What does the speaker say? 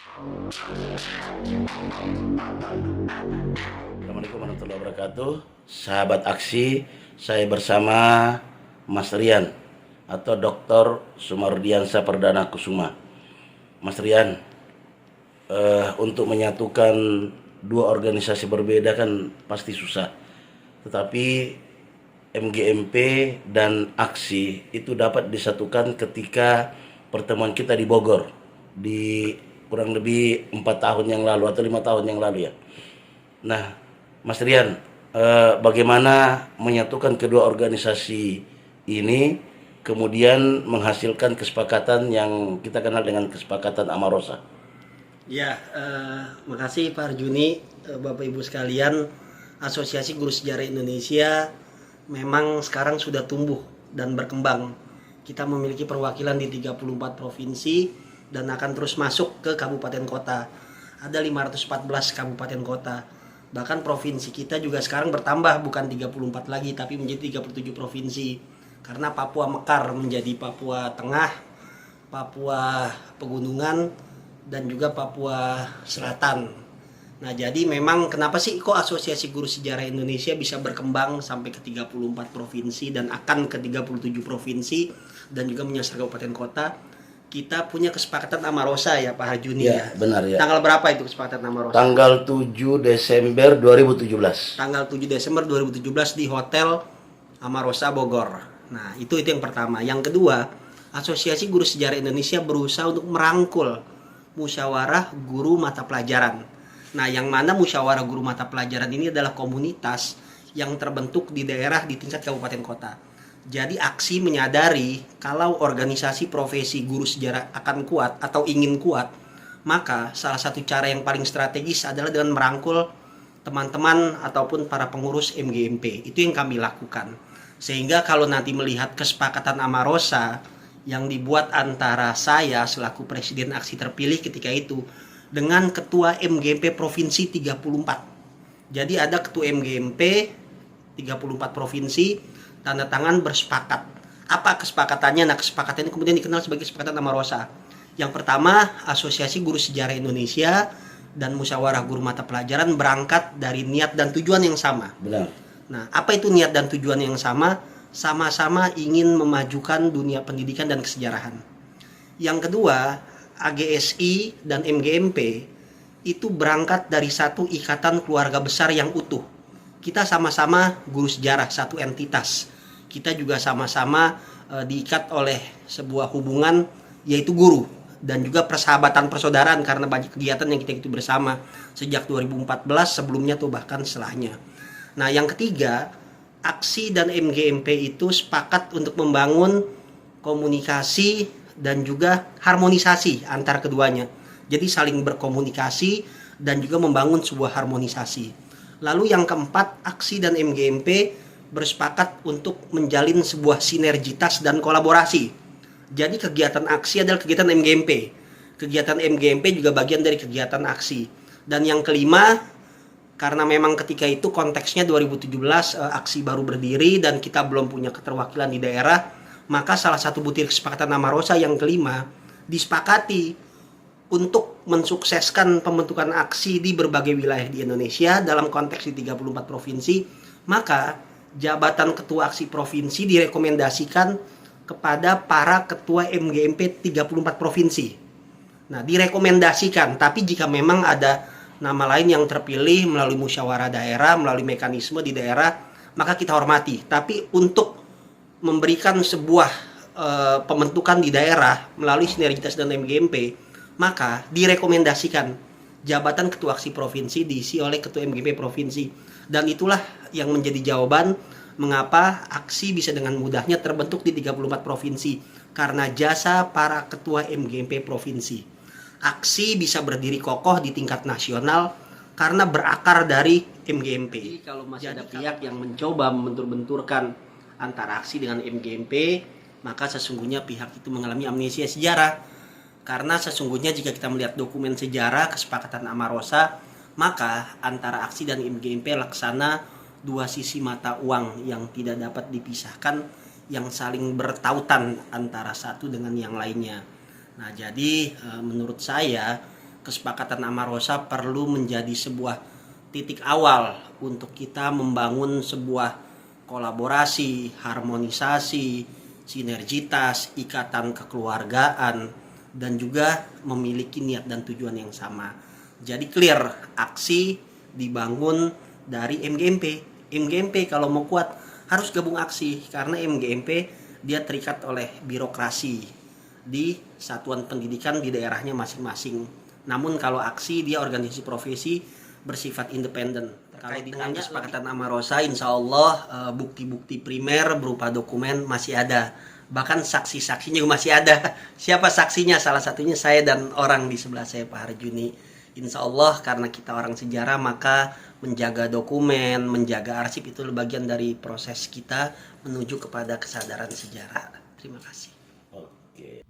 Assalamualaikum warahmatullahi wabarakatuh. Sahabat aksi, saya bersama Mas Rian atau Dr. Sumardiansa Perdana Kusuma. Mas Rian, untuk menyatukan dua organisasi berbeda kan pasti susah. Tetapi MGMP dan aksi itu dapat disatukan ketika pertemuan kita di Bogor di kurang lebih 4 tahun yang lalu atau 5 tahun yang lalu ya. Nah, Mas Rian, bagaimana menyatukan kedua organisasi ini kemudian menghasilkan kesepakatan yang kita kenal dengan kesepakatan Amarosa? Ya, makasih Pak Arjuni, Bapak Ibu sekalian. Asosiasi Guru Sejarah Indonesia memang sekarang sudah tumbuh dan berkembang. Kita memiliki perwakilan di 34 provinsi dan akan terus masuk ke kabupaten kota. Ada 514 kabupaten kota. Bahkan provinsi kita juga sekarang bertambah, bukan 34 lagi tapi menjadi 37 provinsi. Karena Papua mekar menjadi Papua Tengah, Papua Pegunungan, dan juga Papua Selatan. Nah, jadi memang kenapa sih kok Asosiasi Guru Sejarah Indonesia bisa berkembang sampai ke 34 provinsi dan akan ke 37 provinsi dan juga menyasar kabupaten kota? Kita punya kesepakatan Amarosa ya Pak Hajuni ya. Benar ya. Tanggal berapa itu kesepakatan Amarosa? Tanggal 7 Desember 2017. Tanggal 7 Desember 2017 di Hotel Amarosa Bogor. Nah, itu yang pertama. Yang kedua, Asosiasi Guru Sejarah Indonesia berusaha untuk merangkul musyawarah guru mata pelajaran. Nah, yang mana musyawarah guru mata pelajaran ini adalah komunitas yang terbentuk di daerah di tingkat kabupaten kota. Jadi aksi menyadari kalau organisasi profesi guru sejarah akan kuat atau ingin kuat, maka salah satu cara yang paling strategis adalah dengan merangkul teman-teman ataupun para pengurus MGMP. Itu yang kami lakukan. Sehingga kalau nanti melihat kesepakatan Amarosa yang dibuat antara saya selaku presiden aksi terpilih ketika itu dengan ketua MGMP provinsi 34. Jadi ada ketua MGMP 34 provinsi tanda tangan bersepakat. Apa kesepakatannya? Nah, kesepakatan ini kemudian dikenal sebagai kesepakatan Amarosa. Yang pertama, Asosiasi Guru Sejarah Indonesia dan Musyawarah Guru Mata Pelajaran berangkat dari niat dan tujuan yang sama. Benar. Nah, apa itu niat dan tujuan yang sama? Sama-sama ingin memajukan dunia pendidikan dan kesejarahan. Yang kedua, AGSI dan MGMP itu berangkat dari satu ikatan keluarga besar yang utuh. Kita sama-sama guru sejarah, satu entitas. Kita juga sama-sama diikat oleh sebuah hubungan yaitu guru dan juga persahabatan persaudaraan karena banyak kegiatan yang kita itu bersama sejak 2014 sebelumnya tuh bahkan setelahnya. Nah, yang ketiga, aksi dan MGMP itu sepakat untuk membangun komunikasi dan juga harmonisasi antar keduanya. Jadi saling berkomunikasi dan juga membangun sebuah harmonisasi. Lalu yang keempat, aksi dan MGMP bersepakat untuk menjalin sebuah sinergitas dan kolaborasi. Jadi kegiatan aksi adalah kegiatan MGMP. Kegiatan MGMP juga bagian dari kegiatan aksi. Dan yang kelima, karena memang ketika itu konteksnya 2017 aksi baru berdiri dan kita belum punya keterwakilan di daerah, maka salah satu butir kesepakatan Amarosa yang kelima disepakati untuk mensukseskan pembentukan aksi di berbagai wilayah di Indonesia dalam konteks di 34 provinsi. Maka jabatan ketua aksi provinsi direkomendasikan kepada para ketua MGMP 34 provinsi. Nah, direkomendasikan, tapi jika memang ada nama lain yang terpilih melalui musyawarah daerah, melalui mekanisme di daerah, maka kita hormati. Tapi untuk memberikan sebuah pembentukan di daerah melalui sinergitas dan MGMP, maka direkomendasikan jabatan ketua aksi provinsi diisi oleh ketua MGMP provinsi. Dan itulah yang menjadi jawaban mengapa aksi bisa dengan mudahnya terbentuk di 34 provinsi, karena jasa para ketua MGMP provinsi. Aksi bisa berdiri kokoh di tingkat nasional karena berakar dari MGMP. Kalau masih ada pihak yang mencoba membentur-benturkan antara aksi dengan MGMP, maka sesungguhnya pihak itu mengalami amnesia sejarah. Karena sesungguhnya jika kita melihat dokumen sejarah kesepakatan Amarosa, maka antara aksi dan MGMP laksana dua sisi mata uang yang tidak dapat dipisahkan, yang saling bertautan antara satu dengan yang lainnya. Nah, jadi menurut saya kesepakatan Amarosa perlu menjadi sebuah titik awal untuk kita membangun sebuah kolaborasi, harmonisasi, sinergitas, ikatan kekeluargaan, dan juga memiliki niat dan tujuan yang sama. Jadi clear, aksi dibangun dari MGMP. MGMP kalau mau kuat harus gabung aksi, karena MGMP dia terikat oleh birokrasi di satuan pendidikan di daerahnya masing-masing. Namun kalau aksi dia organisasi profesi bersifat independen. Kalau dengan kesepakatan Amarosa, insya Allah bukti-bukti primer berupa dokumen masih ada. Bahkan saksi-saksinya juga masih ada. Siapa saksinya? Salah satunya saya dan orang di sebelah saya, Pak Harjuni. Insya Allah karena kita orang sejarah, maka menjaga dokumen, menjaga arsip itu bagian dari proses kita menuju kepada kesadaran sejarah. Terima kasih. Oke.